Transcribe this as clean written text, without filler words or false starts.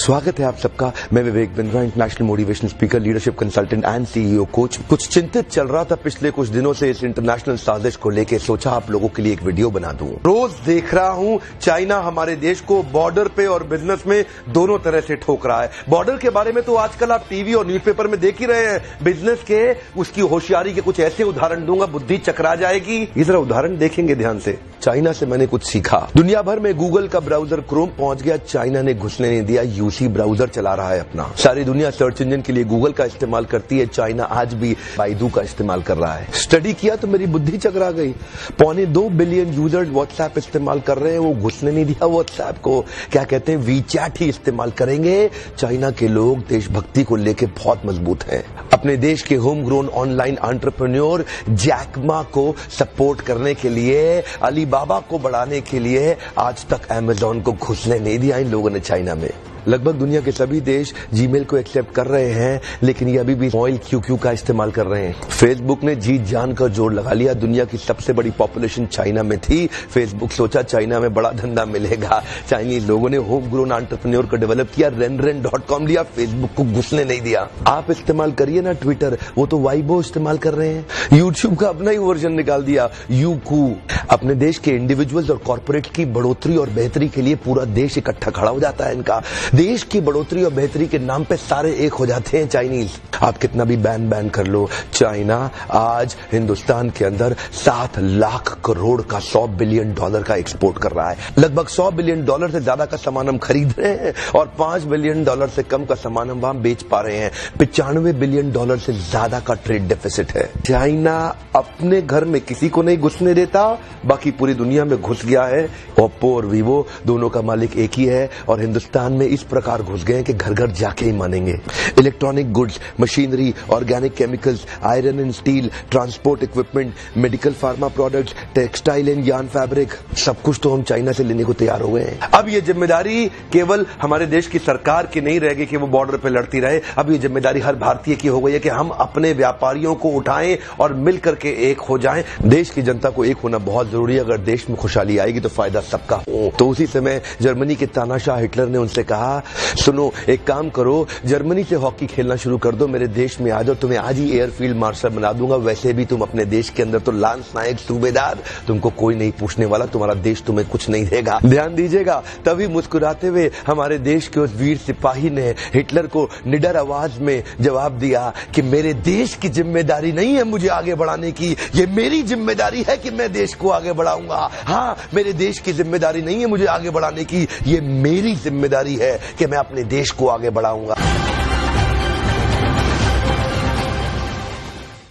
स्वागत है आप सबका। मैं Vivek Bindra, international motivational speaker, leadership consultant and CEO coach. कुछ चिंतित चल रहा था पिछले कुछ दिनों से इस इंटरनेशनल साजिश को लेकर, सोचा आप लोगों के लिए एक वीडियो बना दूं। रोज देख रहा हूं चाइना हमारे देश को बॉर्डर पे और बिजनेस में दोनों तरह से ठोक रहा है। बॉर्डर के बारे में तो आजकल आप टीवी और न्यूज़पेपर में देख ही रहे हैं। बिजनेस के उसकी होशियारी के कुछ ऐसे उदाहरण दूंगा, बुद्धि चकरा जाएगी। ये जरा उदाहरण देखेंगे ध्यान से। चाइना से मैंने कुछ सीखा। दुनिया भर में गूगल का ब्राउजर क्रोम पहुंच गया, चाइना ने घुसने नहीं दिया। यूसी ब्राउजर चला रहा है अपना। सारी दुनिया सर्च इंजन के लिए गूगल का इस्तेमाल करती है, चाइना आज भी बाइडू का इस्तेमाल कर रहा है। स्टडी किया तो मेरी बुद्धि चकरा गई। 2.25 बिलियन यूजर्स व्हाट्सएप इस्तेमाल कर रहे हैं, वो घुसने नहीं दिया व्हाट्सएप को। क्या कहते हैं, वीचैट ही इस्तेमाल करेंगे। चाइना के लोग देशभक्ति को लेकर बहुत मजबूत हैं। अपने देश के home grown online entrepreneur Jack Ma को सपोर्ट करने के लिए, अलीबाबा को बढ़ाने के लिए आज तक अमेजॉन को घुसने नहीं दिया इन लोगों ने चाइना में। लगभग दुनिया के सभी देश जीमेल को एक्सेप्ट कर रहे हैं, लेकिन ये अभी भी ऑयल क्यूक्यू का इस्तेमाल कर रहे हैं। फेसबुक ने जी जान का जोर लगा लिया। दुनिया की सबसे बड़ी पॉपुलेशन चाइना में थी। फेसबुक सोचा चाइना में बड़ा धंधा मिलेगा। चाइनीज लोगों ने होम ग्रोन एंटरप्रेन्योर को डेवलप किया, renren.com लिया, फेसबुक को घुसने नहीं दिया। आप इस्तेमाल करिए ना ट्विटर, वो तो वाइबो इस्तेमाल कर रहे हैं। यूट्यूब का अपना ही वर्जन निकाल दिया, यूकू। अपने देश के इंडिविजुअल्स और कॉर्पोरेट की बढ़ोतरी और बेहतरी के लिए पूरा देश इकट्ठा खड़ा हो जाता है इनका। देश की बढ़ोतरी और बेहतरी के नाम पे सारे एक हो जाते हैं चाइनीज। आप कितना भी बैन कर लो, चाइना आज हिंदुस्तान के अंदर 7 लाख करोड़ का $100 बिलियन का एक्सपोर्ट कर रहा है। लगभग $100 बिलियन से ज्यादा का सामान हम खरीद रहे हैं और $5 बिलियन से कम का सामान हम वहां बेच पा रहे हैं। $95 बिलियन से ज्यादा का ट्रेड डेफिसिट है। चाइना अपने घर में किसी को नहीं घुसने देता, बाकी पूरी दुनिया में घुस गया है। ओप्पो और वीवो दोनों का मालिक एक ही है और हिंदुस्तान में इस प्रकार घुस गए कि घर घर जाके ही मानेंगे। Electronic goods, machinery, organic chemicals, iron and steel, transport equipment, medical pharma products, textile and yarn fabric, सब कुछ तो हम चाइना से लेने को तैयार हो गए हैं। अब ये जिम्मेदारी केवल हमारे देश की सरकार की नहीं रहेगी कि वो बॉर्डर पे लड़ती रहे। अब ये जिम्मेदारी हर भारतीय की हो गई है कि हम अपने व्यापारियों को उठाएं और मिलकर के एक हो जाएं। देश की जनता को एक होना बहुत जरूरी है। अगर देश में खुशहाली आएगी तो फायदा सबका हो। तो उसी समय जर्मनी के तानाशाह हिटलर ने उनसे कहा, सुनो एक काम करो, जर्मनी से हॉकी खेलना शुरू कर दो, मेरे देश में आ जाओ, तुम्हें आज ही एयरफील्ड मार्शल बना दूंगा। वैसे भी तुम अपने देश के अंदर तो लांस नायक सूबेदार, तुमको कोई नहीं पूछने वाला, तुम्हारा देश तुम्हें कुछ नहीं देगा। ध्यान दीजिएगा। तभी मुस्कुराते हुए हमारे देश के उस वीर सिपाही ने हिटलर को निडर आवाज में जवाब दिया कि मेरे देश की जिम्मेदारी नहीं है मुझे आगे बढ़ाने की, ये मेरी जिम्मेदारी है कि मैं देश को आगे बढ़ाऊंगा। हाँ, मेरे देश की जिम्मेदारी नहीं है मुझे आगे बढ़ाने की, ये मेरी जिम्मेदारी है कि मैं अपने देश को आगे बढ़ाऊंगा।